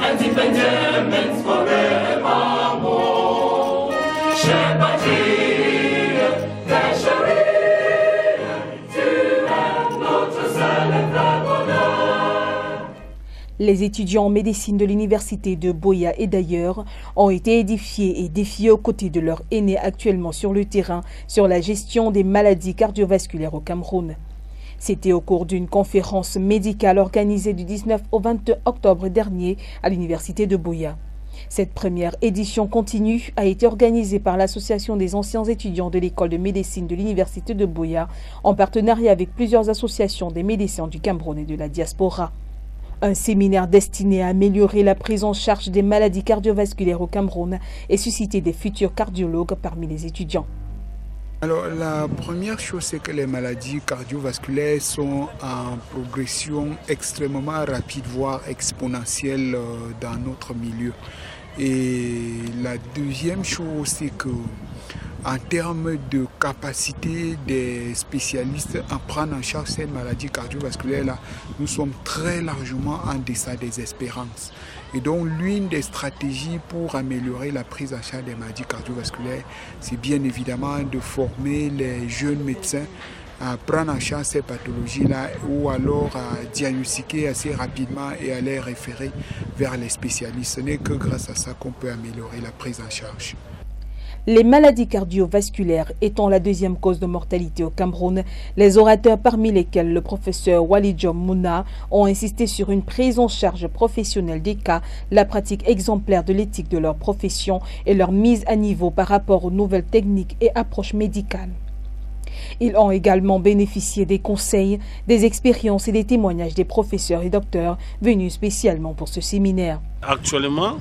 independence forevermore. Shepherding, Dasharia, to have notre seul bonheur. Les étudiants en médecine de l'université de Buea et d'ailleurs ont été édifiés et défiés aux côtés de leurs aînés actuellement sur le terrain sur la gestion des maladies cardiovasculaires au Cameroun. C'était au cours d'une conférence médicale organisée du 19 au 22 octobre dernier à l'université de Buea. Cette première édition continue a été organisée par l'Association des anciens étudiants de l'école de médecine de l'université de Buea en partenariat avec plusieurs associations des médecins du Cameroun et de la diaspora. Un séminaire destiné à améliorer la prise en charge des maladies cardiovasculaires au Cameroun et susciter des futurs cardiologues parmi les étudiants. Alors la première chose, c'est que les maladies cardiovasculaires sont en progression extrêmement rapide, voire exponentielle dans notre milieu. Et la deuxième chose, c'est que en termes de capacité des spécialistes à prendre en charge ces maladies cardiovasculaires-là, nous sommes très largement en deçà des espérances. Et donc l'une des stratégies pour améliorer la prise en charge des maladies cardiovasculaires, c'est bien évidemment de former les jeunes médecins à prendre en charge ces pathologies-là ou alors à diagnostiquer assez rapidement et à les référer vers les spécialistes. Ce n'est que grâce à ça qu'on peut améliorer la prise en charge. Les maladies cardiovasculaires étant la deuxième cause de mortalité au Cameroun, les orateurs parmi lesquels le professeur Walidjom Mouna ont insisté sur une prise en charge professionnelle des cas, la pratique exemplaire de l'éthique de leur profession et leur mise à niveau par rapport aux nouvelles techniques et approches médicales. Ils ont également bénéficié des conseils, des expériences et des témoignages des professeurs et docteurs venus spécialement pour ce séminaire. Actuellement,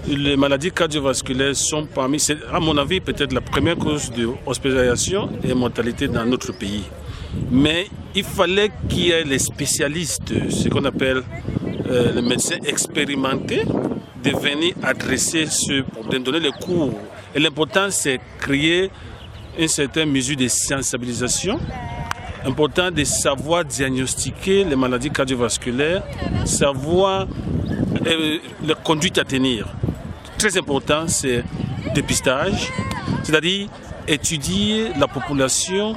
les maladies cardiovasculaires sont parmi, à mon avis, peut-être la première cause de hospitalisation et de mortalité dans notre pays. Mais il fallait qu'il y ait les spécialistes, ce qu'on appelle les médecins expérimentés, de venir adresser ce problème, donner les cours. Et l'important, c'est créer une certaine mesure de sensibilisation. Important de savoir diagnostiquer les maladies cardiovasculaires, savoir la conduite à tenir. Très important, c'est le dépistage, c'est-à-dire étudier la population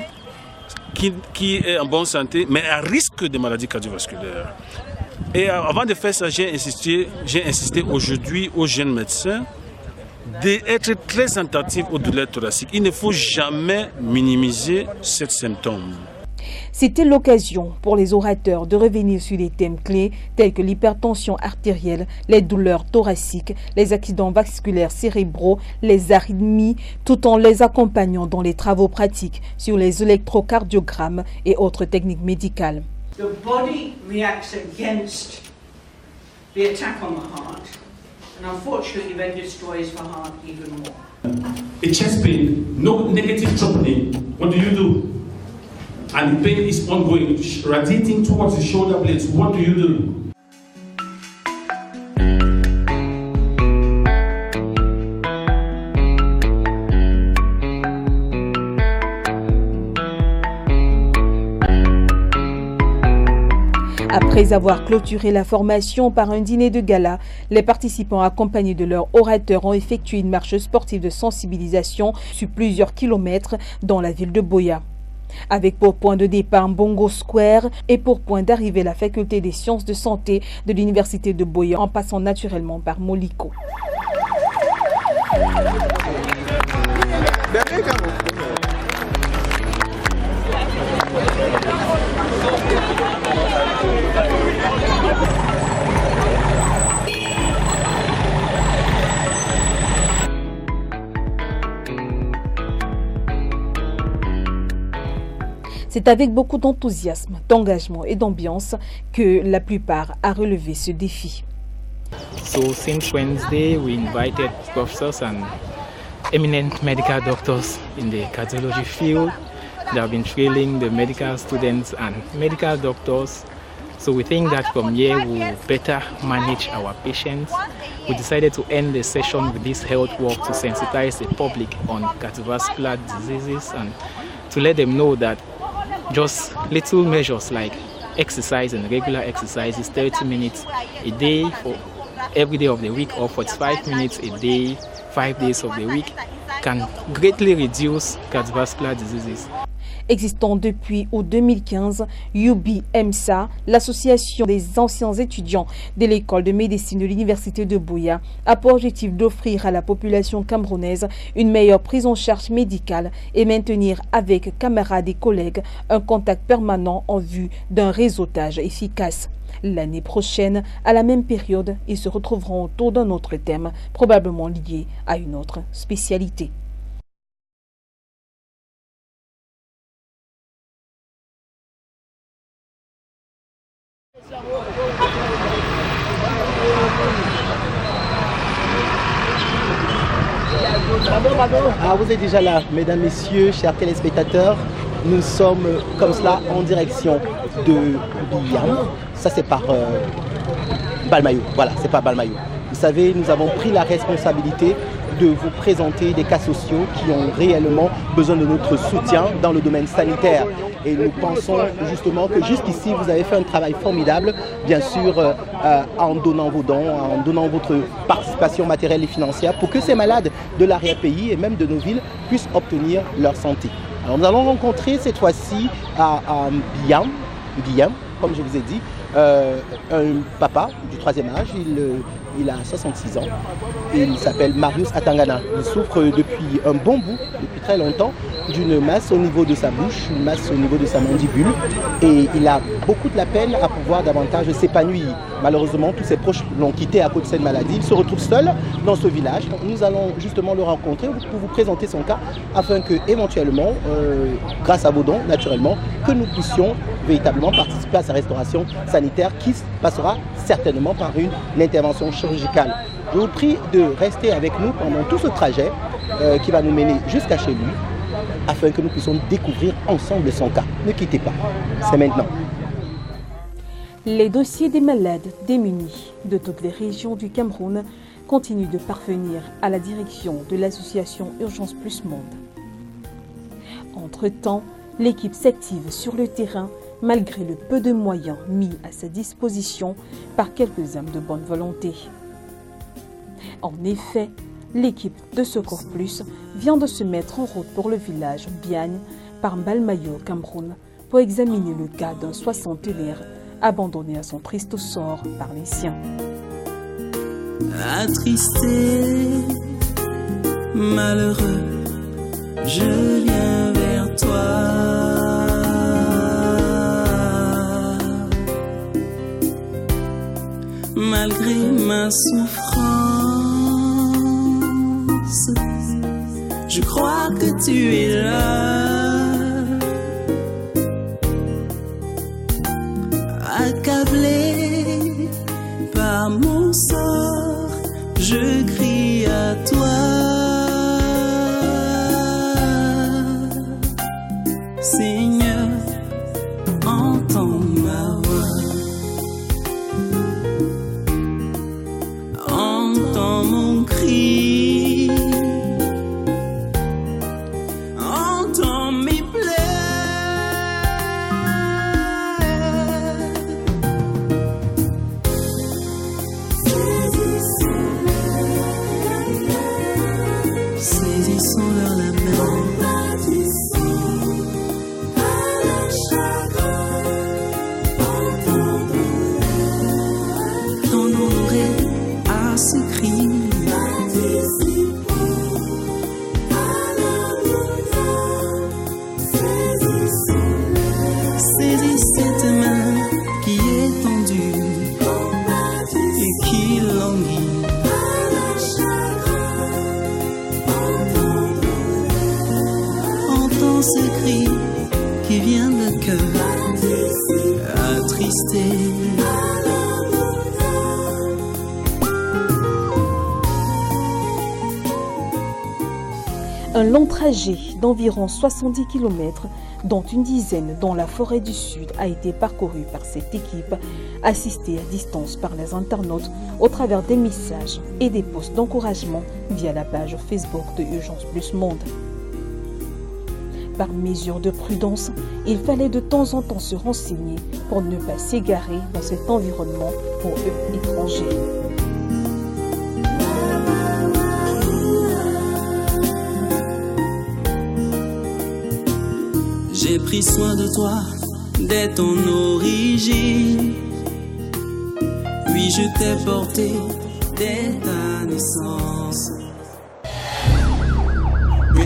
qui est en bonne santé, mais à risque de maladies cardiovasculaires. Et avant de faire ça, j'ai insisté aujourd'hui aux jeunes médecins d'être très attentifs aux douleurs thoraciques. Il ne faut jamais minimiser ces symptômes. C'était l'occasion pour les orateurs de revenir sur des thèmes clés tels que l'hypertension artérielle, les douleurs thoraciques, les accidents vasculaires cérébraux, les arythmies, tout en les accompagnant dans les travaux pratiques sur les électrocardiogrammes et autres techniques médicales. The body reacts against the attack on the heart, and unfortunately then destroys the heart even more. A chest pain, no negative troponin. What do? And the pain is ongoing, radiating towards the shoulder blades. What do? Après avoir clôturé la formation par un dîner de gala, les participants accompagnés de leurs orateurs ont effectué une marche sportive de sensibilisation sur plusieurs kilomètres dans la ville de Buea. Avec pour point de départ Bongo Square et pour point d'arrivée la faculté des sciences de santé de l'université de Buea en passant naturellement par Moliko. C'est avec beaucoup d'enthousiasme, d'engagement et d'ambiance que la plupart a relevé ce défi. So since Wednesday, we invited professors and eminent medical doctors in the cardiology field. They have been training the medical students and medical doctors. So we think that from here we will better manage our patients. We decided to end the session with this health walk to sensitize the public on cardiovascular diseases and to let them know that just little measures like exercise and regular exercises, 30 minutes a day for every day of the week or 45 minutes a day, 5 days of the week can greatly reduce cardiovascular diseases. Existant depuis août 2015, UBMSA, l'association des anciens étudiants de l'école de médecine de l'université de Buea, a pour objectif d'offrir à la population camerounaise une meilleure prise en charge médicale et maintenir avec camarades et collègues un contact permanent en vue d'un réseautage efficace. L'année prochaine, à la même période, ils se retrouveront autour d'un autre thème, probablement lié à une autre spécialité. Ah, vous êtes déjà là, mesdames, messieurs, chers téléspectateurs. Nous sommes comme cela en direction de Biam. Ça, c'est par Balmayo. Voilà, c'est par Balmayo. Vous savez, nous avons pris la responsabilité de vous présenter des cas sociaux qui ont réellement besoin de notre soutien dans le domaine sanitaire. Et nous pensons justement que jusqu'ici, vous avez fait un travail formidable, bien sûr, en donnant vos dons, en donnant votre participation matérielle et financière pour que ces malades de l'arrière-pays et même de nos villes puissent obtenir leur santé. Alors, nous allons rencontrer cette fois-ci à Biam, comme je vous ai dit, un papa du 3e âge. Il a 66 ans et il s'appelle Marius Atangana. Il souffre depuis un bon bout, depuis très longtemps, d'une masse au niveau de sa bouche, une masse au niveau de sa mandibule, et il a beaucoup de la peine à pouvoir davantage s'épanouir. Malheureusement, tous ses proches l'ont quitté à cause de cette maladie. Il se retrouve seul dans ce village. Donc, nous allons justement le rencontrer pour vous présenter son cas, afin que éventuellement, grâce à vos dons, naturellement, que nous puissions véritablement participer à sa restauration sanitaire qui passera certainement par une intervention chirurgicale. Je vous prie de rester avec nous pendant tout ce trajet qui va nous mener jusqu'à chez lui, afin que nous puissions découvrir ensemble son cas. Ne quittez pas, c'est maintenant. Les dossiers des malades démunis de toutes les régions du Cameroun continuent de parvenir à la direction de l'association Urgence Plus Monde. Entre-temps, l'équipe s'active sur le terrain malgré le peu de moyens mis à sa disposition par quelques âmes de bonne volonté. En effet, l'équipe de Secours Plus vient de se mettre en route pour le village Biagne par Balmayo, Cameroun, pour examiner le cas d'un soixantenaire abandonné à son triste sort par les siens. Attristé, malheureux, je viens vers toi. Malgré ma souffrance, je crois que tu es là. Accablé par mon sort, je crie à toi. Seigneur, entends ma voix. Entends mon cri. Entends mes pleurs. Saisissons-leur la main. Saisis cette main qui est tendue et qui languit. Entends ce cri qui vient de cœur attristé. Un long trajet d'environ 70 km, dont une dizaine dans la forêt du Sud, a été parcouru par cette équipe, assistée à distance par les internautes au travers des messages et des posts d'encouragement via la page Facebook de Urgence Plus Monde. Par mesure de prudence, il fallait de temps en temps se renseigner pour ne pas s'égarer dans cet environnement pour eux étrangers. j'ai pris soin de toi dès ton origine. Oui, je t'ai porté dès ta naissance. Oui,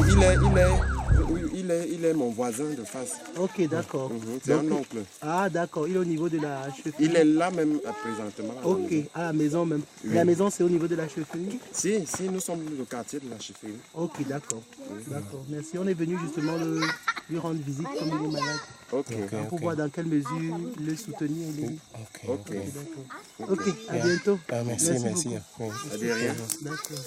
il est mon voisin de face. Ok, d'accord. C'est un oncle. Ah, d'accord. Il est au niveau de la chefferie. Il est là même présentement. Ok, à la maison même. Oui. La maison, c'est au niveau de la chefferie? Si, nous sommes le quartier de la chefferie. Ok, d'accord. D'accord, merci. On est venu justement lui rendre visite comme il est malade. Pour voir dans quelle mesure le soutenir. Ok, d'accord. Ok, à bientôt. Merci. Oui. À de rien. D'accord.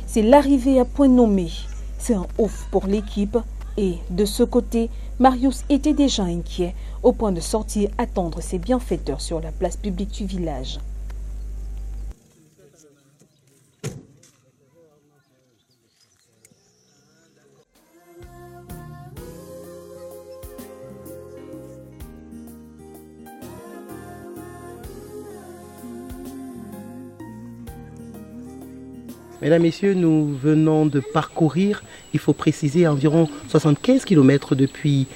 C'est l'arrivée à point nommé. C'est un ouf pour l'équipe. Et de ce côté, Marius était déjà inquiet au point de sortir attendre ses bienfaiteurs sur la place publique du village. Mesdames, Messieurs, nous venons de parcourir, il faut préciser, environ 75 km depuis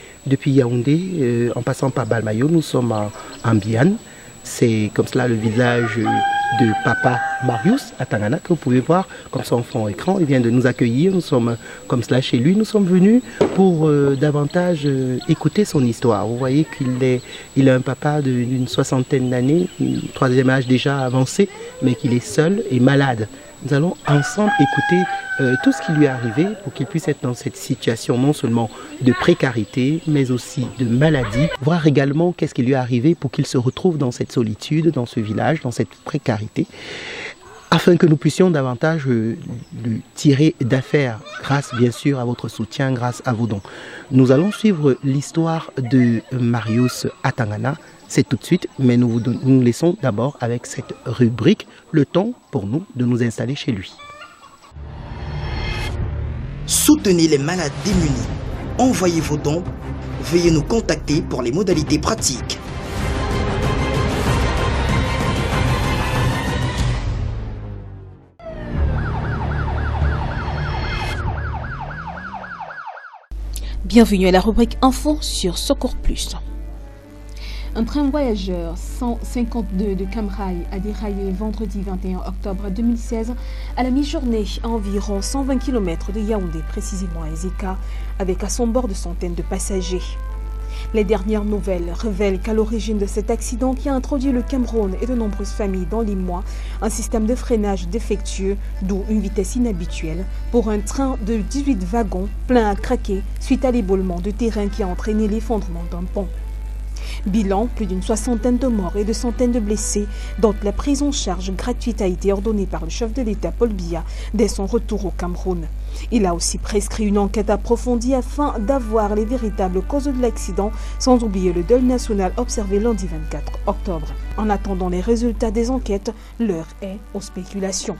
Yaoundé, en passant par Balmayo. Nous sommes en Biane. C'est comme cela le village de Papa Marius Atangana que vous pouvez voir comme son fond écran. Il vient de nous accueillir, nous sommes comme cela chez lui. Nous sommes venus pour davantage écouter son histoire. Vous voyez qu'il a un papa d'une soixantaine d'années, troisième âge déjà avancé, mais qu'il est seul et malade. Nous allons ensemble écouter tout ce qui lui est arrivé pour qu'il puisse être dans cette situation non seulement de précarité, mais aussi de maladie. Voir également qu'est-ce qui lui est arrivé pour qu'il se retrouve dans cette solitude, dans ce village, dans cette précarité, afin que nous puissions davantage lui tirer d'affaire, grâce bien sûr à votre soutien, grâce à vos dons. Nous allons suivre l'histoire de Marius Atangana. C'est tout de suite, mais nous nous laissons d'abord avec cette rubrique, le temps pour nous de nous installer chez lui. Soutenez les malades démunis. Envoyez vos dons. Veuillez nous contacter pour les modalités pratiques. Bienvenue à la rubrique Info sur Secours Plus. Un train voyageur 152 de Camrail a déraillé vendredi 21 octobre 2016 à la mi-journée à environ 120 km de Yaoundé, précisément à Ezeka, avec à son bord de centaines de passagers. Les dernières nouvelles révèlent qu'à l'origine de cet accident qui a introduit le Cameroun et de nombreuses familles dans les mois, un système de freinage défectueux, d'où une vitesse inhabituelle, pour un train de 18 wagons plein à craquer suite à l'éboulement de terrain qui a entraîné l'effondrement d'un pont. Bilan, plus d'une soixantaine de morts et de centaines de blessés, dont la prise en charge gratuite a été ordonnée par le chef de l'État Paul Biya dès son retour au Cameroun. Il a aussi prescrit une enquête approfondie afin d'avoir les véritables causes de l'accident, sans oublier le deuil national observé lundi 24 octobre. En attendant les résultats des enquêtes, l'heure est aux spéculations.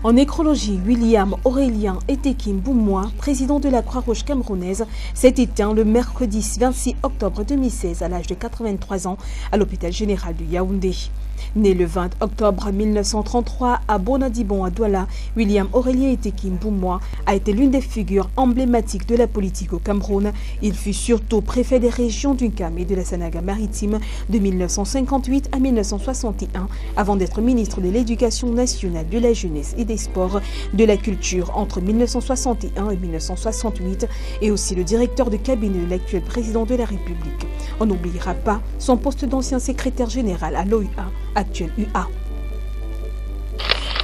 En nécrologie, William Aurélien Etekim Boumois, président de la Croix-Rouge camerounaise, s'est éteint le mercredi 26 octobre 2016 à l'âge de 83 ans à l'hôpital général de Yaoundé. Né le 20 octobre 1933 à Bonadibon à Douala, William Aurélien Etekim Boumois a été l'une des figures emblématiques de la politique au Cameroun. Il fut surtout préfet des régions du Cam et de la Sanaga maritime de 1958 à 1961, avant d'être ministre de l'Éducation nationale, de la jeunesse et des sports, de la culture entre 1961 et 1968, et aussi le directeur de cabinet de l'actuel président de la République. On n'oubliera pas son poste d'ancien secrétaire général à l'OUA, actuel UA.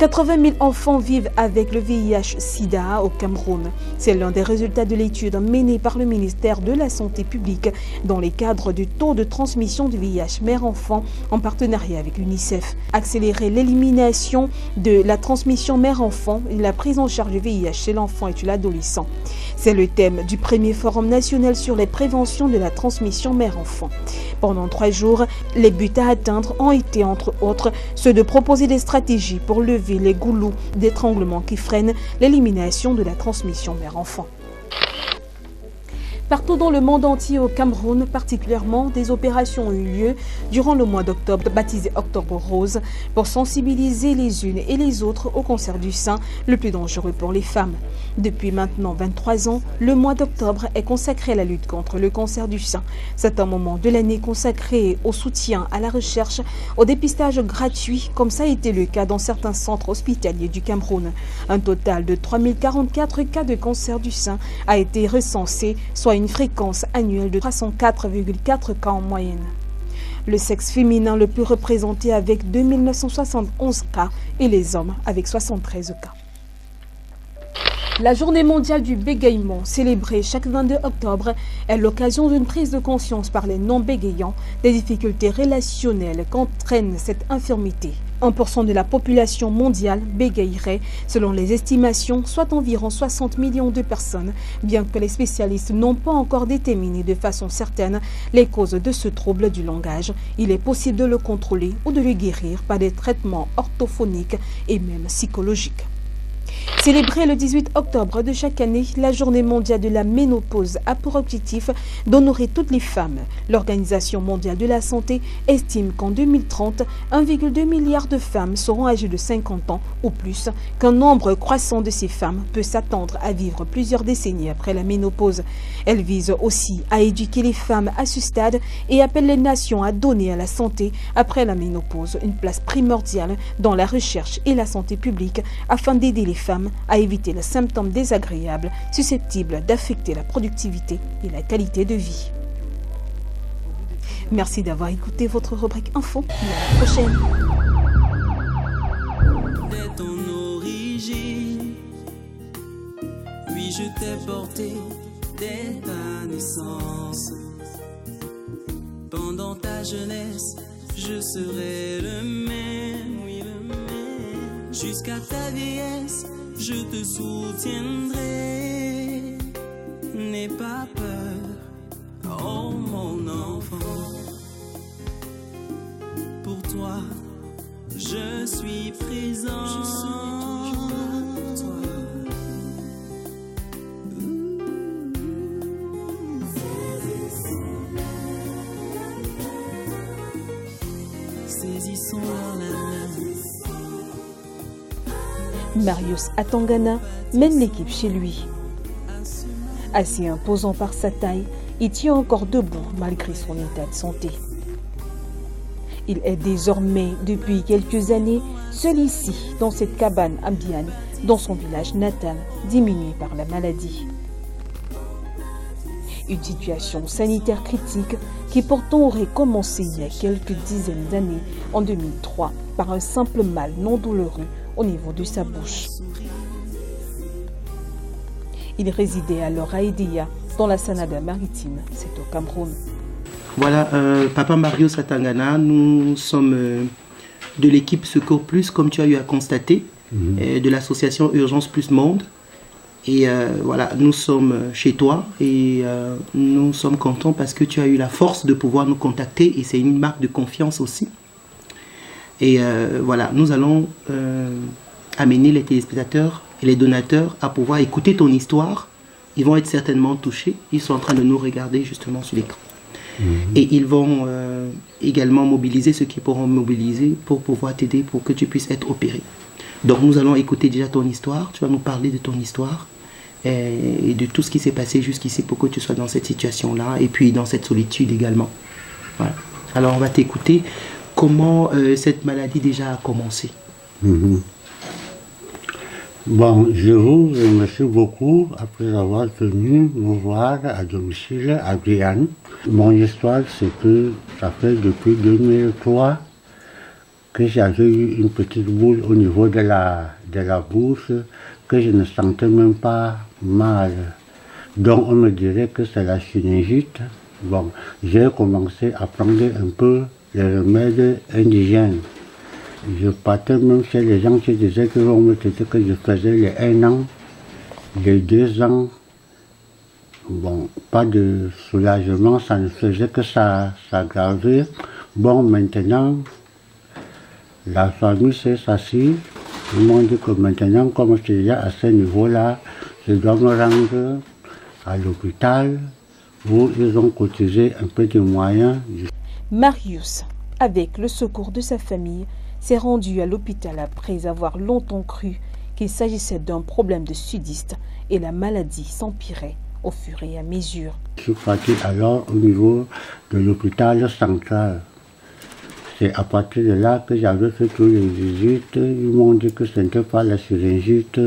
80 000 enfants vivent avec le VIH-Sida au Cameroun. C'est l'un des résultats de l'étude menée par le ministère de la Santé publique dans les cadres du taux de transmission du VIH mère-enfant en partenariat avec l'UNICEF. Accélérer l'élimination de la transmission mère-enfant et la prise en charge du VIH chez l'enfant et chez l'adolescent. C'est le thème du premier forum national sur les préventions de la transmission mère-enfant. Pendant 3 jours, les buts à atteindre ont été entre autres ceux de proposer des stratégies pour lever les goulous d'étranglement qui freinent l'élimination de la transmission mère-enfant. Partout dans le monde entier, au Cameroun particulièrement, des opérations ont eu lieu durant le mois d'octobre, baptisé Octobre Rose, pour sensibiliser les unes et les autres au cancer du sein, le plus dangereux pour les femmes. Depuis maintenant 23 ans, le mois d'octobre est consacré à la lutte contre le cancer du sein. C'est un moment de l'année consacré au soutien à la recherche, au dépistage gratuit, comme ça a été le cas dans certains centres hospitaliers du Cameroun. Un total de 3044 cas de cancer du sein a été recensé, soit une fréquence annuelle de 304,4 cas en moyenne. Le sexe féminin le plus représenté avec 2971 cas et les hommes avec 73 cas. La journée mondiale du bégaiement, célébrée chaque 22 octobre, est l'occasion d'une prise de conscience par les non-bégayants des difficultés relationnelles qu'entraîne cette infirmité. 1% de la population mondiale bégayerait, selon les estimations, soit environ 60 millions de personnes, bien que les spécialistes n'ont pas encore déterminé de façon certaine les causes de ce trouble du langage. Il est possible de le contrôler ou de le guérir par des traitements orthophoniques et même psychologiques. Célébrer le 18 octobre de chaque année, la journée mondiale de la ménopause a pour objectif d'honorer toutes les femmes. L'Organisation mondiale de la santé estime qu'en 2030, 1,2 milliard de femmes seront âgées de 50 ans ou plus, qu'un nombre croissant de ces femmes peut s'attendre à vivre plusieurs décennies après la ménopause. Elle vise aussi à éduquer les femmes à ce stade et appelle les nations à donner à la santé après la ménopause une place primordiale dans la recherche et la santé publique afin d'aider les femmes à éviter les symptômes désagréables susceptibles d'affecter la productivité et la qualité de vie. Merci d'avoir écouté votre rubrique Info. À la prochaine. Dès ton origine, oui, je t'ai porté dès ta naissance. Pendant ta jeunesse, je serai le même, oui, le même. Jusqu'à ta vieillesse, je te soutiendrai. N'aie pas peur, oh mon enfant. Pour toi, je suis présent. Je suis toujours pour toi. Saisissons la main. Marius Atangana mène l'équipe chez lui. Assez imposant par sa taille, il tient encore debout malgré son état de santé. Il est désormais, depuis quelques années, seul ici, dans cette cabane à Biane, dans son village natal, diminué par la maladie. Une situation sanitaire critique qui pourtant aurait commencé il y a quelques dizaines d'années, en 2003, par un simple mal non douloureux au niveau de sa bouche. Il résidait alors à Edea, dans la Sanada maritime, c'est au Cameroun. Voilà, Papa Marius Atangana, nous sommes de l'équipe Secours Plus, comme tu as eu à constater, de l'association Urgence Plus Monde. Et voilà, nous sommes chez toi et nous sommes contents parce que tu as eu la force de pouvoir nous contacter et c'est une marque de confiance aussi. Et voilà, nous allons amener les téléspectateurs et les donateurs à pouvoir écouter ton histoire. Ils vont être certainement touchés. Ils sont en train de nous regarder justement sur l'écran. Et ils vont également mobiliser ceux qui pourront mobiliser pour pouvoir t'aider pour que tu puisses être opéré. Donc nous allons écouter déjà ton histoire. Tu vas nous parler de ton histoire et de tout ce qui s'est passé jusqu'ici pour que tu sois dans cette situation-là et puis dans cette solitude également. Voilà. Alors on va t'écouter. Comment cette maladie déjà a commencé? Bon, je vous remercie beaucoup après avoir venu vous voir à domicile à Guyane. Mon histoire, c'est que ça fait depuis 2003 que j'avais eu une petite boule au niveau de la bouche que je ne sentais même pas mal. Donc on me dirait que c'est la sinusite. Bon, j'ai commencé à prendre un peu les remèdes indigènes. Je partais même chez les gens qui disaient qu'on me disait que je faisais les 1 an, les 2 ans, Bon, pas de soulagement, ça ne faisait que ça s'aggraver. Bon, maintenant, la famille s'est assise. Ils m'ont dit que maintenant, comme c'est déjà à ce niveau-là, je dois me rendre à l'hôpital où ils ont cotisé un peu de moyens. Marius, avec le secours de sa famille, s'est rendu à l'hôpital après avoir longtemps cru qu'il s'agissait d'un problème de sudiste et la maladie s'empirait au fur et à mesure. Je suis parti alors au niveau de l'hôpital central. C'est à partir de là que j'avais fait toutes les visites. Ils m'ont dit que ce n'était pas la syringite.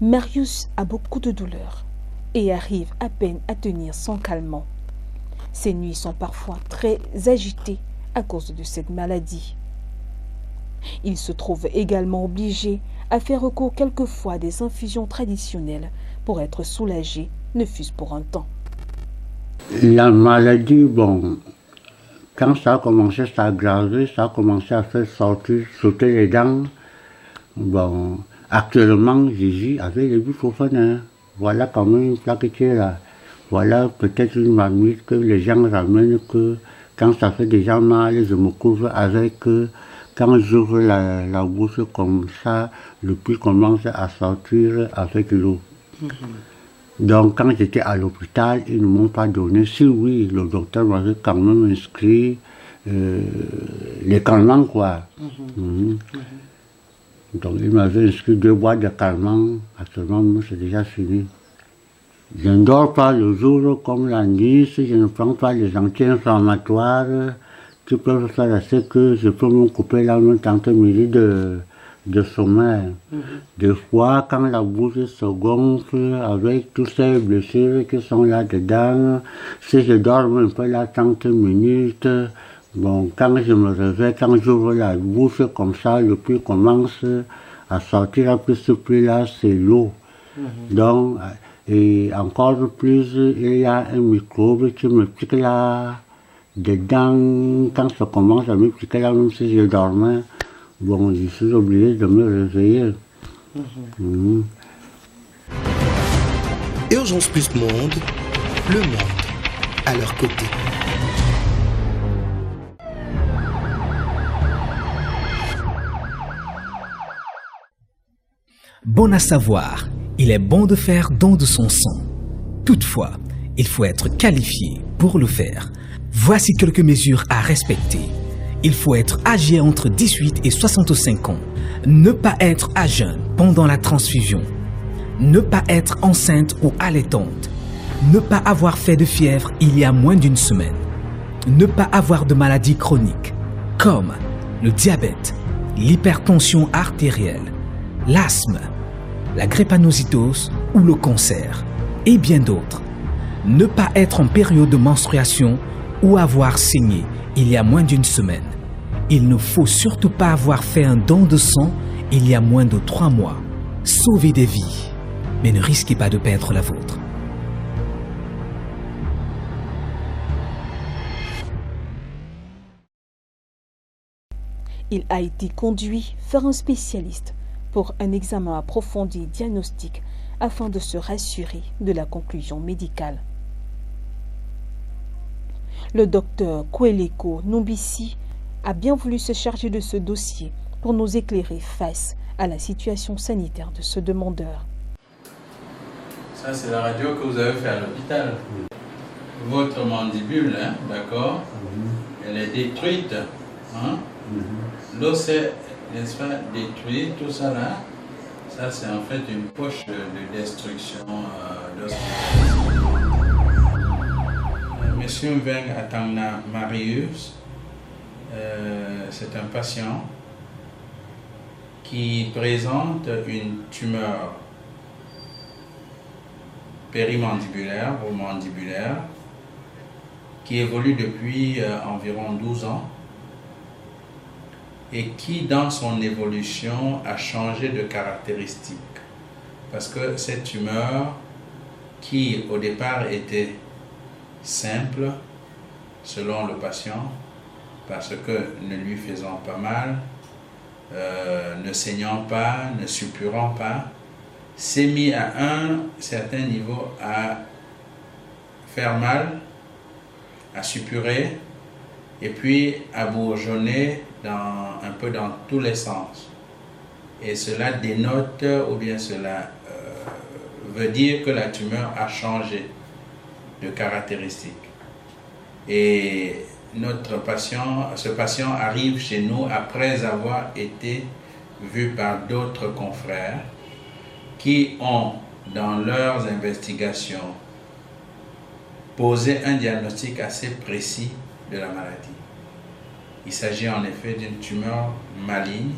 Marius a beaucoup de douleurs et arrive à peine à tenir son calmant. Ses nuits sont parfois très agitées à cause de cette maladie. Il se trouve également obligé à faire recours quelquefois à des infusions traditionnelles pour être soulagé, ne fût-ce pour un temps. La maladie, bon, quand ça a commencé à s'aggraver, ça a commencé à faire sauter les dents. Bon, actuellement, Gigi avait les buffofons. Voilà quand même une plaque qui est là. Voilà peut-être une marmite que les gens ramènent que quand ça fait déjà mal, je me couvre avec. Quand j'ouvre la bouche comme ça, le pus commence à sortir avec l'eau. Donc quand j'étais à l'hôpital, ils ne m'ont pas donné. Si oui, le docteur m'avait quand même inscrit les calmants, quoi. Donc il m'avait inscrit 2 boîtes de calmants. Actuellement, c'est déjà fini. Je ne dors pas le jour comme la nuit, si je ne prends pas les anti-inflammatoires qui peuvent faire assez que je peux me couper la main tant que midi de sommeil. Des fois, quand la bouche se gonfle avec toutes ces blessures qui sont là-dedans, si je dors un peu là 30 minutes, bon, quand je me réveille, quand j'ouvre la bouche comme ça, le pus commence à sortir, plus ce pus-là, c'est l'eau. Donc, et encore plus, il y a un microbe qui me pique là dedans. Quand ça commence à me piquer là, même si je dormais, bon, je suis obligé de me réveiller. Urgence Plus Monde, le monde à leur côté. Bon à savoir, il est bon de faire don de son sang. Toutefois, il faut être qualifié pour le faire. Voici quelques mesures à respecter. Il faut être âgé entre 18 et 65 ans. Ne pas être à jeun pendant la transfusion. Ne pas être enceinte ou allaitante. Ne pas avoir fait de fièvre il y a moins d'1 semaine. Ne pas avoir de maladies chroniques comme le diabète, l'hypertension artérielle, l'asthme, la drépanocytose ou le cancer, et bien d'autres. Ne pas être en période de menstruation ou avoir saigné il y a moins d'1 semaine. Il ne faut surtout pas avoir fait un don de sang il y a moins de 3 mois. Sauvez des vies, mais ne risquez pas de perdre la vôtre. Il a été conduit vers un spécialiste pour un examen approfondi et diagnostic afin de se rassurer de la conclusion médicale. Le docteur Kweleko Numbisi a bien voulu se charger de ce dossier pour nous éclairer face à la situation sanitaire de ce demandeur. Ça, c'est la radio que vous avez fait à l'hôpital. Votre mandibule, hein, d'accord, elle est détruite. Hein? L'os est, n'est-ce pas, détruit, tout ça là. Ça, c'est en fait une poche de destruction d'os. Monsieur Mveng Atangna Marius, c'est un patient qui présente une tumeur périmandibulaire ou mandibulaire qui évolue depuis environ 12 ans et qui, dans son évolution, a changé de caractéristiques. Parce que cette tumeur, qui au départ était simple, selon le patient, parce que ne lui faisant pas mal, ne saignant pas, ne suppurant pas, s'est mis à un certain niveau à faire mal, à suppurer et puis à bourgeonner un peu dans tous les sens. Et cela dénote, ou bien cela veut dire que la tumeur a changé de caractéristiques. Et ce patient arrive chez nous après avoir été vu par d'autres confrères qui ont, dans leurs investigations, posé un diagnostic assez précis de la maladie. Il s'agit en effet d'une tumeur maligne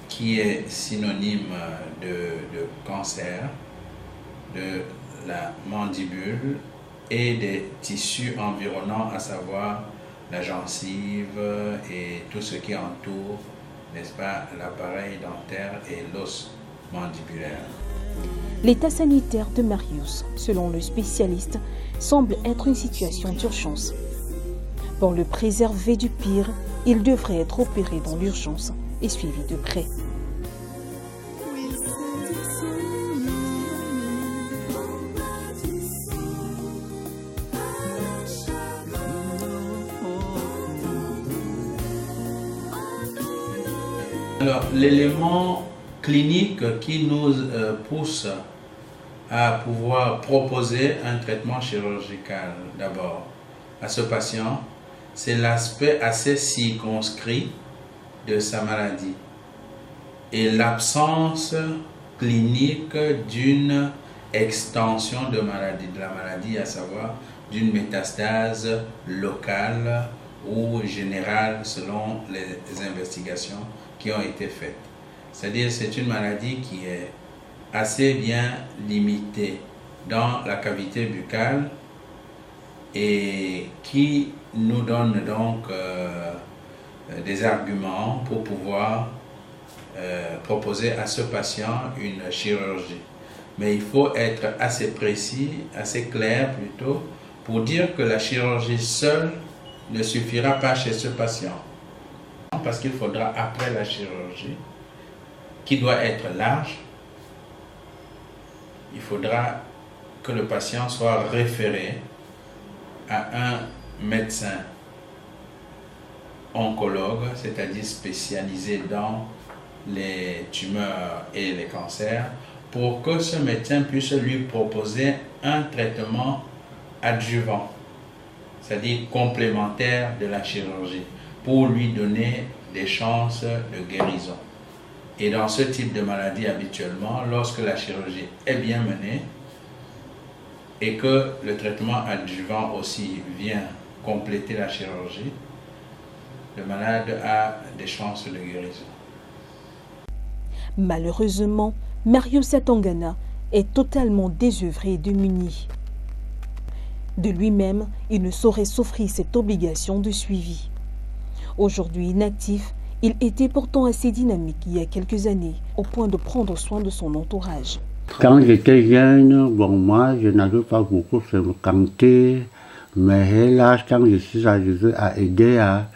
qui est synonyme de cancer de la mandibule et des tissus environnants, à savoir la gencive et tout ce qui entoure, n'est-ce pas, l'appareil dentaire et l'os mandibulaire. L'état sanitaire de Marius, selon le spécialiste, semble être une situation d'urgence. Pour le préserver du pire, il devrait être opéré dans l'urgence et suivi de près. Alors, l'élément clinique qui nous pousse à pouvoir proposer un traitement chirurgical d'abord à ce patient, c'est l'aspect assez circonscrit de sa maladie et l'absence clinique d'une extension de la maladie, à savoir d'une métastase locale ou générale selon les investigations qui ont été faites. C'est-à-dire c'est une maladie qui est assez bien limitée dans la cavité buccale et qui nous donne donc des arguments pour pouvoir proposer à ce patient une chirurgie. Mais il faut être assez précis, assez clair plutôt, pour dire que la chirurgie seule ne suffira pas chez ce patient. Parce qu'il faudra, après la chirurgie, qui doit être large, il faudra que le patient soit référé à un médecin oncologue, c'est-à-dire spécialisé dans les tumeurs et les cancers, pour que ce médecin puisse lui proposer un traitement adjuvant, c'est-à-dire complémentaire de la chirurgie, pour lui donner des chances de guérison. Et dans ce type de maladie, habituellement, lorsque la chirurgie est bien menée et que le traitement adjuvant aussi vient compléter la chirurgie, le malade a des chances de guérison. Malheureusement, Marius Atangana est totalement désœuvré et démuni. De lui-même, il ne saurait s'offrir cette obligation de suivi. Aujourd'hui inactif, il était pourtant assez dynamique il y a quelques années, au point de prendre soin de son entourage. Quand j'étais jeune, moi, je n'avais pas beaucoup fréquenté, mais hélas, quand je suis arrivé à Edea,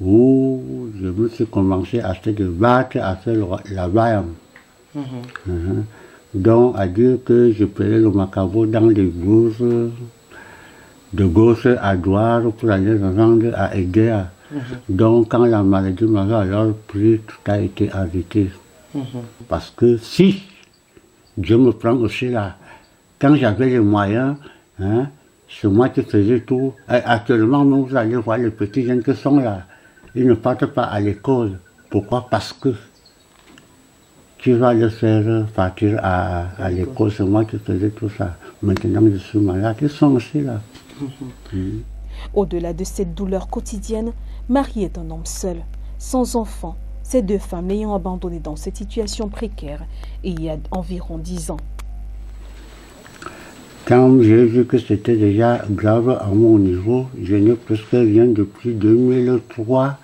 où je me suis commencé à se battre, à faire la vaille. Donc, à dire que je payais le macabo dans les bourses, de gauche à droite, pour aller rendre à Edea. Donc, quand la maladie m'avait alors pris, tout a été arrêté. Parce que si Dieu me prend aussi là, quand j'avais les moyens, c'est moi qui faisais tout. Et actuellement, vous allez voir les petits jeunes qui sont là. Ils ne partent pas à l'école. Pourquoi? Parce que tu vas les faire partir à l'école. C'est moi qui faisais tout ça. Maintenant, je suis malade. Ils sont aussi là. Au-delà de cette douleur quotidienne, Marie est un homme seul, sans enfant, ses deux femmes l'ayant abandonné dans cette situation précaire il y a environ 10 ans. Quand j'ai vu que c'était déjà grave à mon niveau, je n'ai presque rien depuis 2003.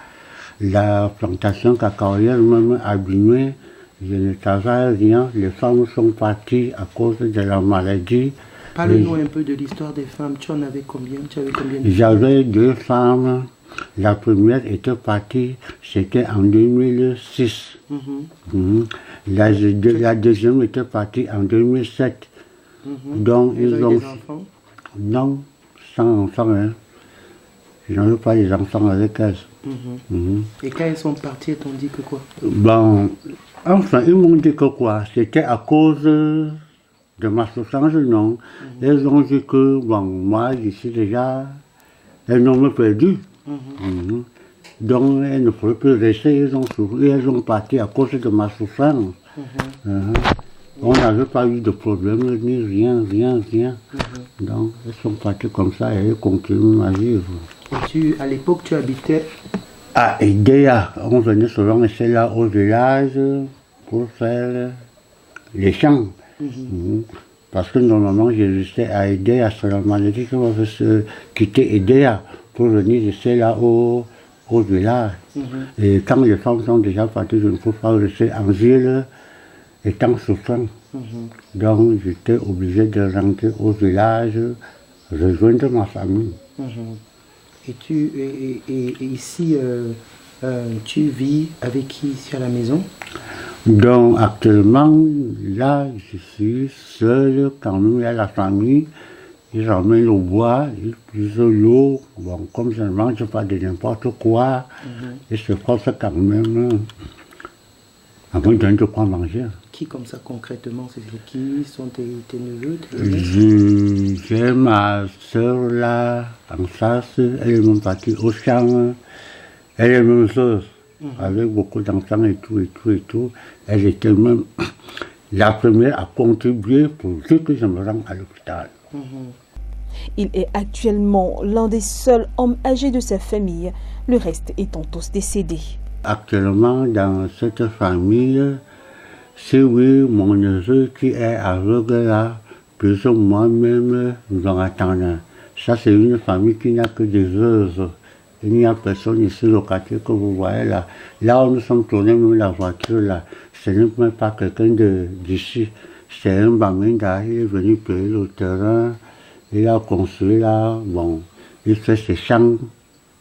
La plantation cacaoyère même abîmée, je ne travaille rien. Les femmes sont parties à cause de la maladie. Parle-nous un peu de l'histoire des femmes. Tu en avais combien? J'avais 2 femmes. La première était partie, c'était en 2006. La deuxième était partie en 2007. Donc ils ont eu des enfants? Non, sans enfants. Hein. Je n'en veux pas les enfants avec elles. Et quand ils sont partis, ils t'ont dit que quoi? Bon, enfin, ils m'ont dit que quoi? C'était à cause de ma souffrance, non. Ils ont dit que, bon, moi, je suis déjà un homme perdu. Donc, elles ne pouvaient plus rester, elles ont parti à cause de ma souffrance. On n'avait pas eu de problème, ni rien. Donc, elles sont parties comme ça et elles continuent à vivre. Et à l'époque, tu habitais à Edea. On venait souvent rester là au village pour faire les champs. Parce que normalement, je restais à Edea seulement. J'ai dit que je vais quitter Edea pour venir rester là au village. Et quand les femmes sont déjà parties, je ne peux pas rester en ville étant souffrant. Donc j'étais obligé de rentrer au village, rejoindre ma famille. Et ici, tu vis avec qui ici à la maison? Donc actuellement, là, je suis seul quand même, il y a la famille. Ils ramènent le bois, ils puisent l'eau. Bon, comme je ne mange pas de n'importe quoi, ils se forcent quand même à me donner de quoi manger. Qui comme ça concrètement? C'est qui sont tes neveux? J'ai ma soeur là, en face, elle est même partie au champ. Elle est même chose, avec beaucoup d'enfants et tout. Elle était même la première à contribuer pour que je me rende à l'hôpital. Il est actuellement l'un des seuls hommes âgés de sa famille, le reste étant tous décédés. Actuellement, dans cette famille, c'est oui, mon neveu qui est aveugle là, plus ou moi-même, nous en attendons. Ça, c'est une famille qui n'a que des veuves. Il n'y a personne ici, le quartier que vous voyez là. Là où nous sommes tournés, même la voiture là, ce n'est même pas quelqu'un d'ici. C'est un Bamenda, il est venu payer le terrain. Il a construit là, bon, il fait ses champs,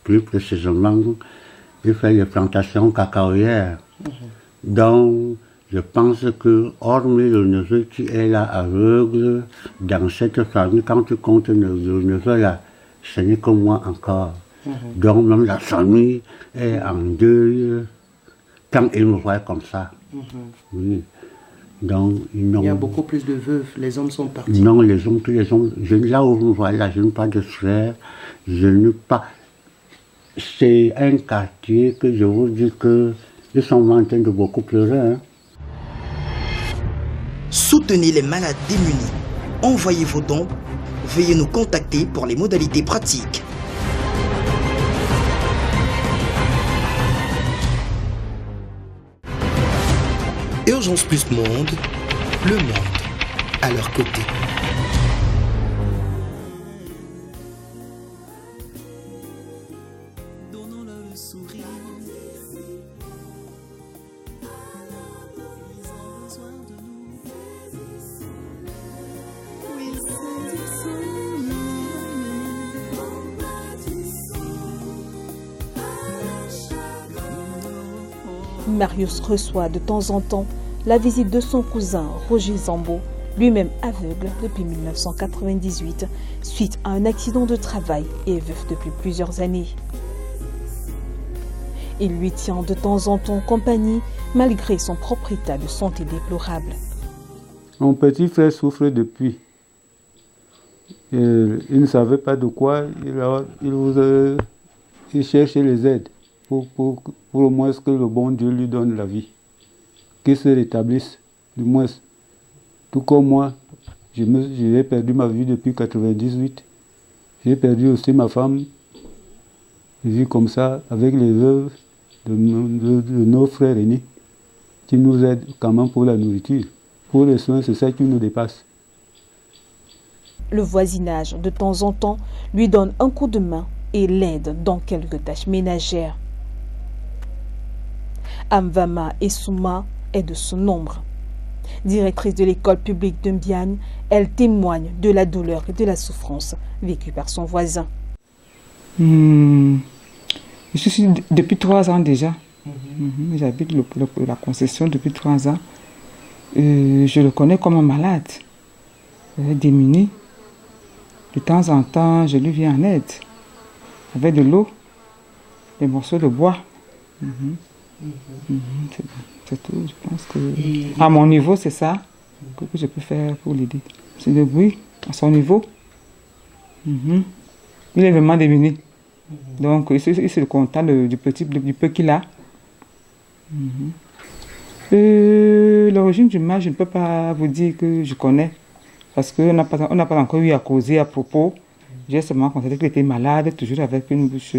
plus précisément, il fait les plantations cacaoyères. Donc, je pense que, hormis le neveu qui est là aveugle, dans cette famille, quand tu comptes le neveu là, ce n'est que moi encore. Donc, même la famille est en deuil quand ils me voient comme ça. Oui. Donc, il y a beaucoup plus de veuves, les hommes sont partis. Non, les hommes, là où vous voyez là, je n'ai pas de frère, je n'ai pas... C'est un quartier que je vous dis que ils sont en train de beaucoup pleurer. Hein. Soutenez les malades démunis. Envoyez vos dons. Veuillez nous contacter pour les modalités pratiques. Urgence Plus Monde, le monde à leur côté. Donnons-leur le sourire. Ils ont besoin de nous. Oui, ils sont Marius reçoit de temps en temps la visite de son cousin Roger Zambo, lui-même aveugle depuis 1998, suite à un accident de travail et veuf depuis plusieurs années. Il lui tient de temps en temps compagnie, malgré son propre état de santé déplorable. Mon petit frère souffre depuis. Il ne savait pas de quoi, il cherchait les aides pour au moins que le bon Dieu lui donne la vie. Qu'il se rétablisse, du moins. Tout comme moi, j'ai perdu ma vie depuis 1998. J'ai perdu aussi ma femme. J'ai vu comme ça, avec les veuves de nos frères aînés, qui nous aident quand même pour la nourriture. Pour les soins, c'est ça qui nous dépasse. Le voisinage, de temps en temps, lui donne un coup de main et l'aide dans quelques tâches ménagères. Amvama Essouma est de ce nombre. Directrice de l'école publique de Mbiane, elle témoigne de la douleur et de la souffrance vécue par son voisin. Je suis depuis 3 ans déjà. J'habite la concession depuis 3 ans. Je le connais comme un malade, démuni. De temps en temps, je lui viens en aide, avec de l'eau, des morceaux de bois. C'est tout, je pense que... À mon niveau, c'est ça que je peux faire pour l'aider. C'est le bruit, à son niveau. Il est vraiment démuni. Donc, il se contente du peu qu'il a. L'origine du mal, je ne peux pas vous dire que je connais. Parce qu'on n'a pas encore eu à causer à propos. J'ai seulement constaté qu'il était malade, toujours avec une bouche...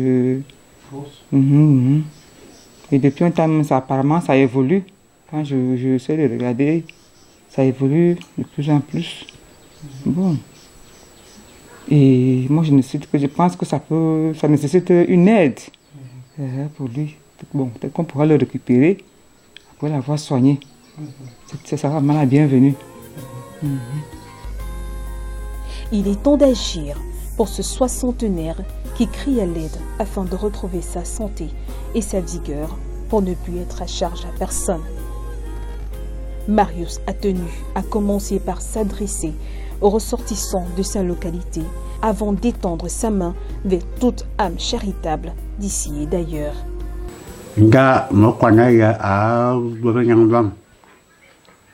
Et depuis un temps, apparemment, ça évolue. Quand je sais de regarder, ça évolue de plus en plus. Bon. Et moi, je pense que ça nécessite une aide pour lui. Bon, peut-être qu'on pourra le récupérer après l'avoir soigné. Ça sera vraiment la bienvenue. Il est temps d'agir pour ce soixantenaire qui crie à l'aide afin de retrouver sa santé et sa vigueur pour ne plus être à charge à personne. Marius a tenu à commencer par s'adresser aux ressortissants de sa localité avant d'étendre sa main vers toute âme charitable d'ici et d'ailleurs.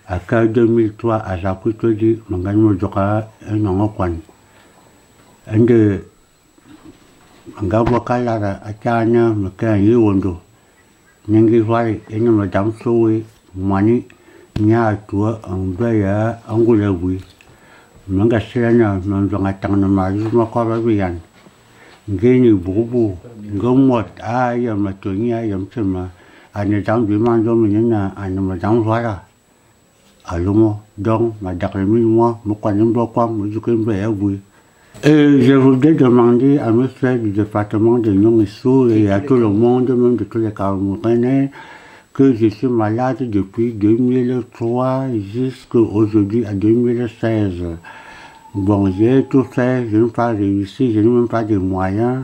À 2003, à Jakutodi, Mangano Joka, un Angokwan. And the Angabakala, Atana, Maka, Yondo, Nangiwai, and Madame Soe, money, Nya to Angbaya, Angulawi, Mangasana, Manzangatana, Makarabian, Gany Bubu, Gomot, I am a Tonia, I am Sima, and the Dam Dimandom and Madame Vara. Alors, donc, ma dernière moi, je voudrais demander à M. du département de Nyong-Essou et à tout le monde, même de tous les Camerounais, que je suis malade depuis 2003 jusqu'à aujourd'hui, à 2016. Bon, j'ai tout fait, je n'ai pas réussi, je n'ai même pas de moyens.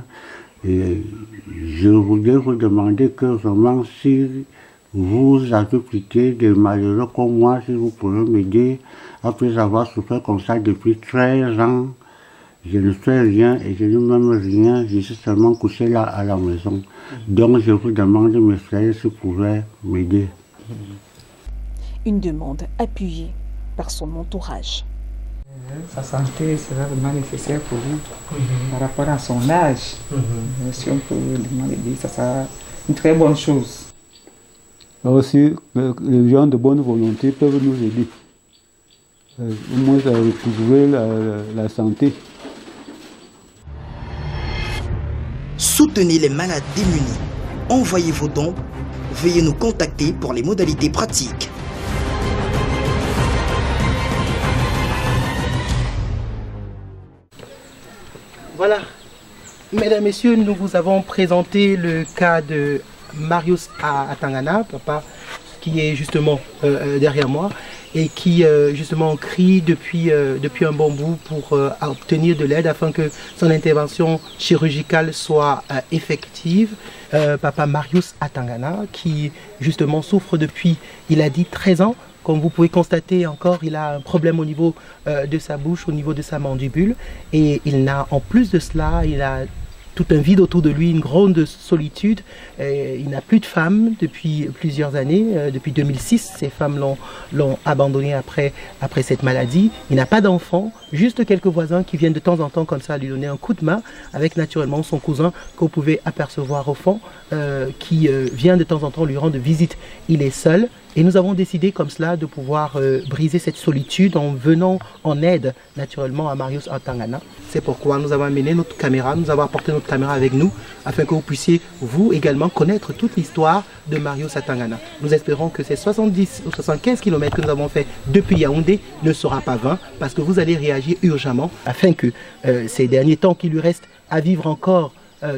Et je voudrais vous demander que vraiment si vous avez des malheureux comme moi, si vous pouvez m'aider, après avoir souffert comme ça depuis 13 ans, je ne fais rien et je n'ai même rien, je suis seulement couché là à la maison. Donc je vous demande, mes frères, si vous pouvez m'aider. Une demande appuyée par son entourage. Sa santé sera vraiment nécessaire pour lui par rapport à son âge. Si on peut lui aider, ça sera une très bonne chose. Aussi, les gens de bonne volonté peuvent nous aider. Au moins à retrouver la santé. Soutenez les malades démunis. Envoyez vos dons. Veuillez nous contacter pour les modalités pratiques. Voilà. Mesdames, Messieurs, nous vous avons présenté le cas de Marius Atangana, papa, qui est justement derrière moi et qui justement crie depuis un bon bout pour obtenir de l'aide afin que son intervention chirurgicale soit effective. Papa Marius Atangana qui justement souffre depuis, il a dit 13 ans. Comme vous pouvez constater encore, il a un problème au niveau de sa bouche, au niveau de sa mandibule et il n'a en plus de cela, il a tout un vide autour de lui, une grande solitude. Il n'a plus de femme depuis plusieurs années. Depuis 2006, ses femmes l'ont abandonné après cette maladie. Il n'a pas d'enfant, juste quelques voisins qui viennent de temps en temps comme ça lui donner un coup de main, avec naturellement son cousin que vous pouvez apercevoir au fond, qui vient de temps en temps lui rendre visite. Il est seul. Et nous avons décidé comme cela de pouvoir briser cette solitude en venant en aide naturellement à Marius Atangana. C'est pourquoi nous avons amené notre caméra, nous avons apporté notre caméra avec nous afin que vous puissiez vous également connaître toute l'histoire de Marius Atangana. Nous espérons que ces 70 ou 75 km que nous avons fait depuis Yaoundé ne sera pas vain parce que vous allez réagir urgemment afin que ces derniers temps qui lui restent à vivre encore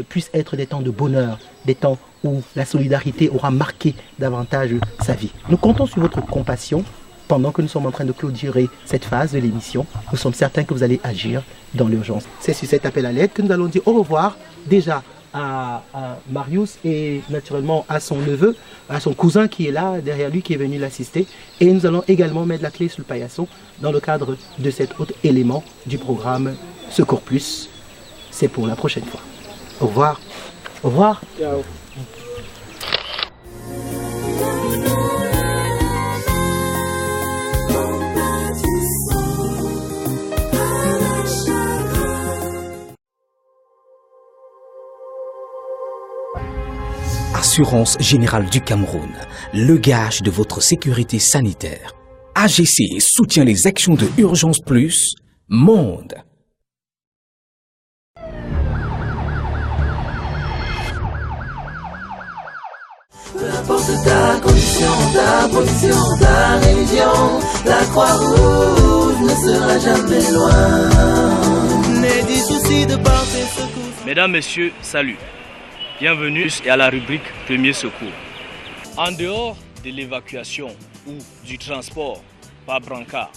puissent être des temps de bonheur, des temps où la solidarité aura marqué davantage sa vie. Nous comptons sur votre compassion pendant que nous sommes en train de clôturer cette phase de l'émission. Nous sommes certains que vous allez agir dans l'urgence. C'est sur cet appel à l'aide que nous allons dire au revoir déjà à Marius et naturellement à son neveu, à son cousin qui est là derrière lui, qui est venu l'assister. Et nous allons également mettre la clé sur le paillasson dans le cadre de cet autre élément du programme Secours Plus. C'est pour la prochaine fois. Au revoir. Au revoir. Ciao. Assurance Générale du Cameroun, le gage de votre sécurité sanitaire. AGC soutient les actions de Urgence Plus, Monde. Peu importe ta condition, ta position, ta religion, la Croix-Rouge ne sera jamais loin. N'aie du souci de porter secours. Mesdames, Messieurs, salut. Bienvenue à la rubrique Premier Secours. En dehors de l'évacuation ou du transport par brancard,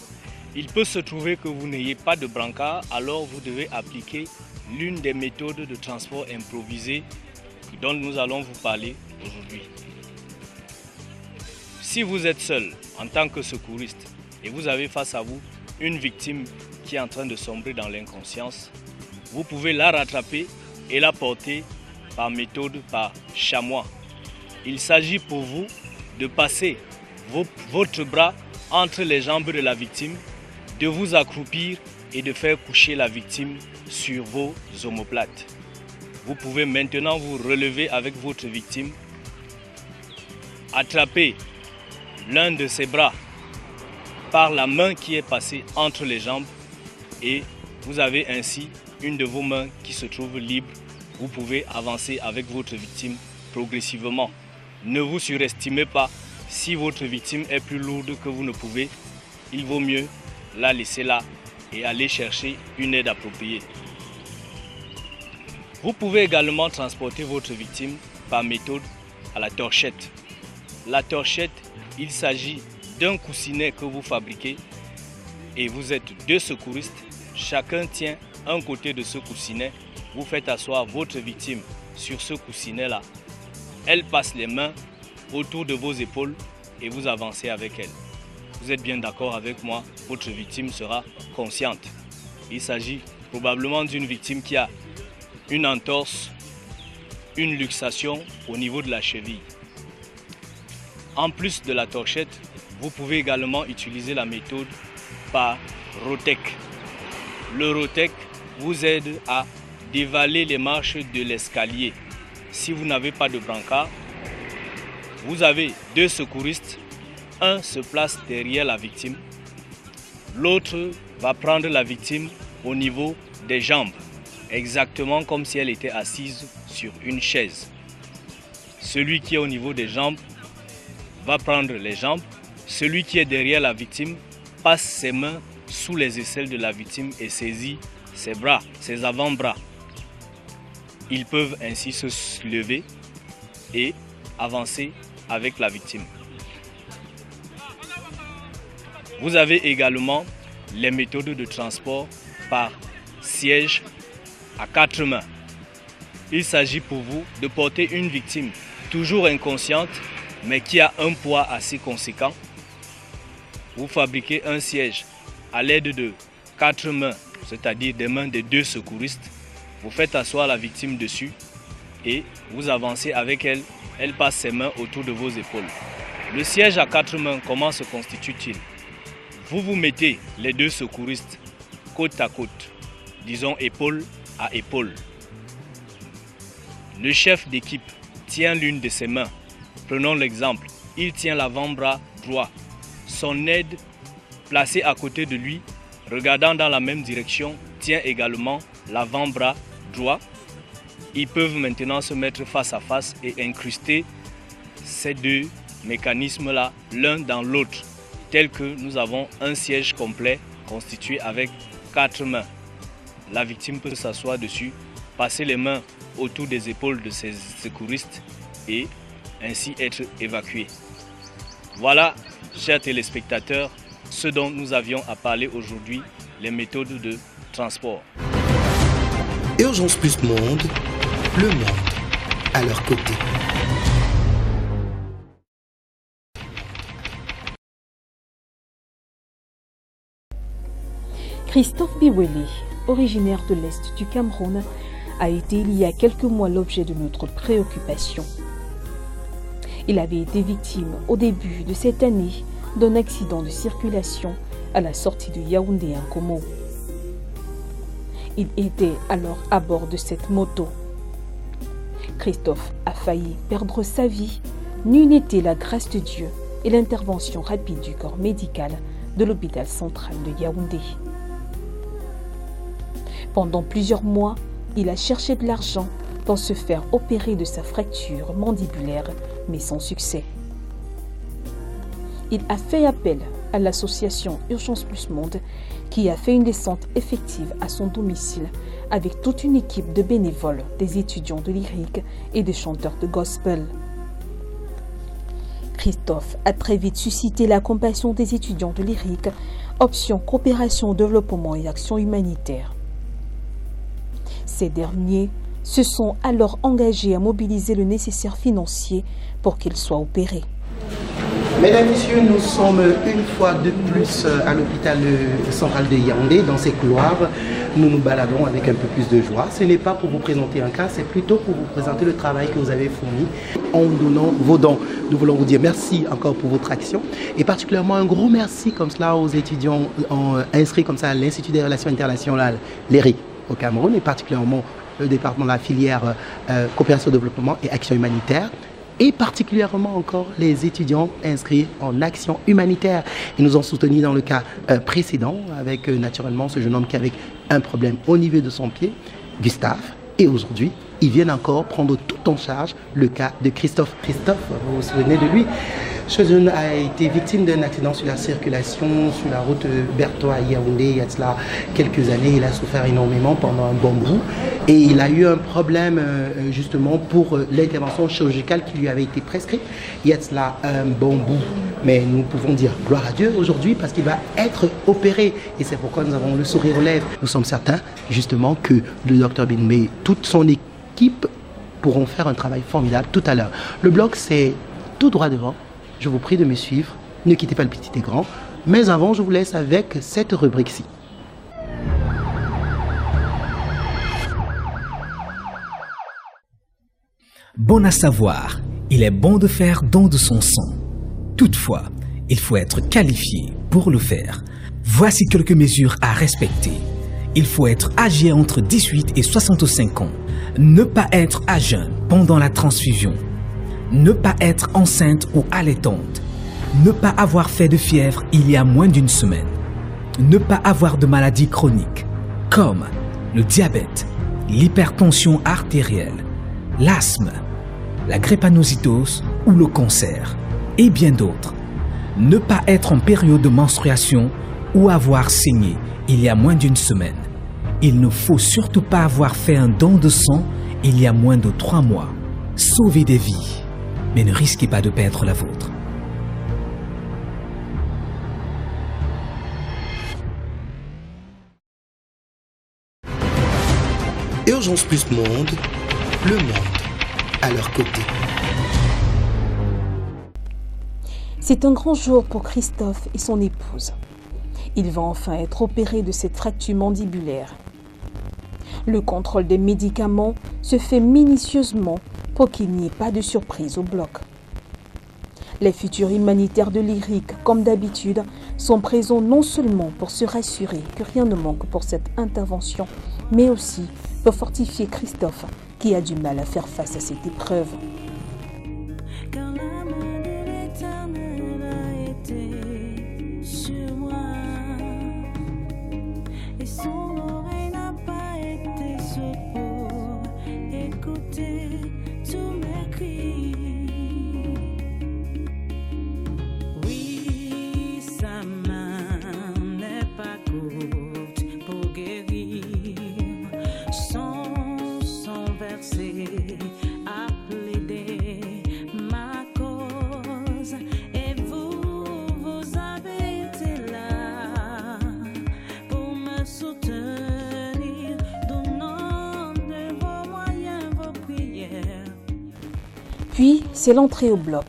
il peut se trouver que vous n'ayez pas de brancard, alors vous devez appliquer l'une des méthodes de transport improvisé dont nous allons vous parler aujourd'hui. Si vous êtes seul en tant que secouriste et vous avez face à vous une victime qui est en train de sombrer dans l'inconscience, vous pouvez la rattraper et la porter par méthode par chamois. Il s'agit pour vous de passer votre bras entre les jambes de la victime, de vous accroupir et de faire coucher la victime sur vos omoplates. Vous pouvez maintenant vous relever avec votre victime, attraper l'un de ses bras par la main qui est passée entre les jambes et vous avez ainsi une de vos mains qui se trouve libre. Vous pouvez avancer avec votre victime progressivement. Ne vous surestimez pas. Si votre victime est plus lourde que vous ne pouvez, il vaut mieux la laisser là et aller chercher une aide appropriée. Vous pouvez également transporter votre victime par méthode à la torchette. La torchette, il s'agit d'un coussinet que vous fabriquez et vous êtes deux secouristes. Chacun tient un côté de ce coussinet. Vous faites asseoir votre victime sur ce coussinet-là. Elle passe les mains autour de vos épaules et vous avancez avec elle. Vous êtes bien d'accord avec moi, votre victime sera consciente. Il s'agit probablement d'une victime qui a une entorse, une luxation au niveau de la cheville. En plus de la torchette, vous pouvez également utiliser la méthode par Rotec. Le Rotec vous aide à dévaler les marches de l'escalier. Si vous n'avez pas de brancard, vous avez deux secouristes. Un se place derrière la victime. L'autre va prendre la victime au niveau des jambes, exactement comme si elle était assise sur une chaise. Celui qui est au niveau des jambes va prendre les jambes. Celui qui est derrière la victime passe ses mains sous les aisselles de la victime et saisit ses bras, ses avant-bras. Ils peuvent ainsi se lever et avancer avec la victime. Vous avez également les méthodes de transport par siège à quatre mains. Il s'agit pour vous de porter une victime toujours inconsciente mais qui a un poids assez conséquent. Vous fabriquez un siège à l'aide de quatre mains, c'est-à-dire des mains des deux secouristes. Vous faites asseoir la victime dessus et vous avancez avec elle. Elle passe ses mains autour de vos épaules. Le siège à quatre mains, comment se constitue-t-il? Vous vous mettez les deux secouristes côte à côte, disons épaule à épaule. Le chef d'équipe tient l'une de ses mains. Prenons l'exemple, il tient l'avant-bras droit. Son aide, placée à côté de lui, regardant dans la même direction, tient également l'avant-bras droit. Ils peuvent maintenant se mettre face à face et incruster ces deux mécanismes-là l'un dans l'autre, tel que nous avons un siège complet constitué avec quatre mains. La victime peut s'asseoir dessus, passer les mains autour des épaules de ses secouristes et ainsi être évacuée. Voilà, chers téléspectateurs, ce dont nous avions à parler aujourd'hui, les méthodes de transport. Urgence Plus Monde, le monde. à leur côté. Christophe Biwele, originaire de l'Est du Cameroun, a été il y a quelques mois l'objet de notre préoccupation. Il avait été victime au début de cette année d'un accident de circulation à la sortie de Yaoundé en Congo. Il était alors à bord de cette moto. Christophe a failli perdre sa vie, n'eût été la grâce de Dieu et l'intervention rapide du corps médical de l'hôpital central de Yaoundé. Pendant plusieurs mois, il a cherché de l'argent pour se faire opérer de sa fracture mandibulaire, mais sans succès. Il a fait appel à l'association Urgence Plus Monde, qui a fait une descente effective à son domicile avec toute une équipe de bénévoles, des étudiants de lyrique et des chanteurs de gospel. Christophe a très vite suscité la compassion des étudiants de lyrique, option coopération, développement et action humanitaire. Ces derniers se sont alors engagés à mobiliser le nécessaire financier pour qu'il soit opéré. Mesdames, Messieurs, nous sommes une fois de plus à l'hôpital central de Yaoundé, dans ces couloirs. Nous nous baladons avec un peu plus de joie. Ce n'est pas pour vous présenter un cas, c'est plutôt pour vous présenter le travail que vous avez fourni en donnant vos dons. Nous voulons vous dire merci encore pour votre action et particulièrement un gros merci comme cela aux étudiants inscrits comme ça à l'Institut des Relations Internationales, l'ERIC, au Cameroun, et particulièrement le département de la filière coopération, développement et action humanitaire, et particulièrement encore les étudiants inscrits en action humanitaire. Ils nous ont soutenus dans le cas précédent avec naturellement ce jeune homme qui avait un problème au niveau de son pied, Gustave, et aujourd'hui ils viennent encore prendre tout en charge le cas de Christophe. Christophe, vous vous souvenez de lui? Ce jeune a été victime d'un accident sur la circulation, sur la route Berthois-Yaoundé, il y a de cela quelques années. Il a souffert énormément pendant un bon bout et il a eu un problème justement pour l'intervention chirurgicale qui lui avait été prescrite. Il y a de cela un bon bout, mais nous pouvons dire gloire à Dieu aujourd'hui parce qu'il va être opéré et c'est pourquoi nous avons le sourire aux lèvres. Nous sommes certains justement que le docteur Binmé, toute son équipe pourront faire un travail formidable tout à l'heure. Le bloc c'est tout droit devant. Je vous prie de me suivre, ne quittez pas le petit écran, mais avant je vous laisse avec cette rubrique-ci. Bon à savoir, il est bon de faire don de son sang. Toutefois, il faut être qualifié pour le faire. Voici quelques mesures à respecter. Il faut être âgé entre 18 et 65 ans. Ne pas être à jeun pendant la transfusion. Ne pas être enceinte ou allaitante. Ne pas avoir fait de fièvre il y a moins d'une semaine. Ne pas avoir de maladies chroniques comme le diabète, l'hypertension artérielle, l'asthme, la drépanocytose ou le cancer et bien d'autres. Ne pas être en période de menstruation ou avoir saigné il y a moins d'une semaine. Il ne faut surtout pas avoir fait un don de sang il y a moins de 3 mois. Sauvez des vies, mais ne risquez pas de perdre la vôtre. Urgence Plus Monde, le monde à leur côté. C'est un grand jour pour Christophe et son épouse. Il va enfin être opéré de cette fracture mandibulaire. Le contrôle des médicaments se fait minutieusement pour qu'il n'y ait pas de surprise au bloc. Les futurs humanitaires de l'IRIC, comme d'habitude, sont présents non seulement pour se rassurer que rien ne manque pour cette intervention, mais aussi pour fortifier Christophe, qui a du mal à faire face à cette épreuve. Puis, c'est l'entrée au bloc.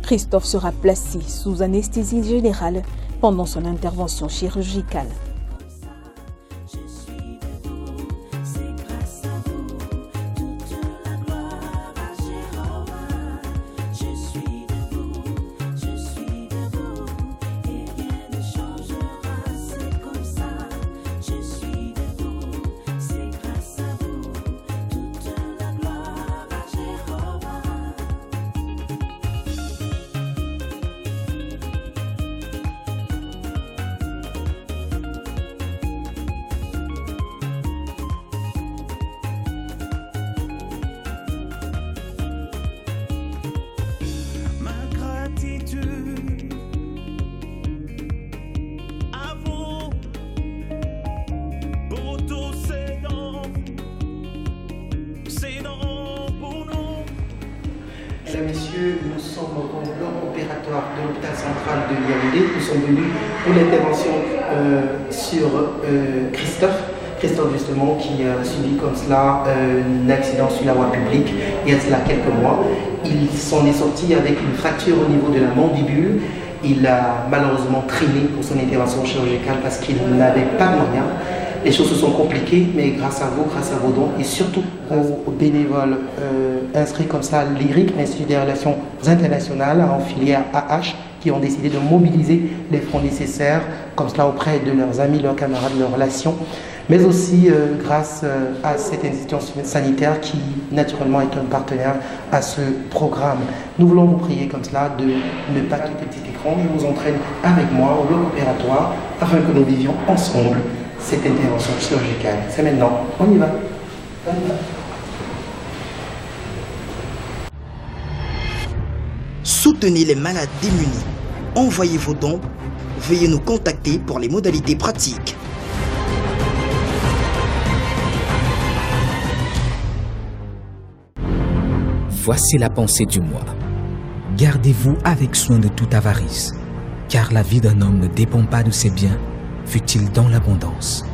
Christophe sera placé sous anesthésie générale pendant son intervention chirurgicale. Mesdames, Messieurs, nous sommes au bloc opératoire de l'hôpital central de Yaoundé. Nous sommes venus pour l'intervention sur Christophe. Christophe justement qui a subi comme cela un accident sur la voie publique il y a cela quelques mois. Il s'en est sorti avec une fracture au niveau de la mandibule. Il a malheureusement traîné pour son intervention chirurgicale parce qu'il n'avait pas de moyens. Les choses se sont compliquées, mais grâce à vous, grâce à vos dons et surtout aux bénévoles inscrits comme ça à l'IRIC, l'Institut des Relations Internationales en filière AH, qui ont décidé de mobiliser les fonds nécessaires comme cela auprès de leurs amis, leurs camarades, leurs relations, mais aussi grâce à cette institution sanitaire qui naturellement est un partenaire à ce programme. Nous voulons vous prier comme cela de ne pas quitter le petit écran. Je vous entraîne avec moi au bloc opératoire afin que nous vivions ensemble cette intervention chirurgicale. C'est maintenant. On y va. On y va. Soutenez les malades démunis. Envoyez vos dons. Veuillez nous contacter pour les modalités pratiques. Voici la pensée du mois. Gardez-vous avec soin de toute avarice, car la vie d'un homme ne dépend pas de ses biens, fût-il dans l'abondance.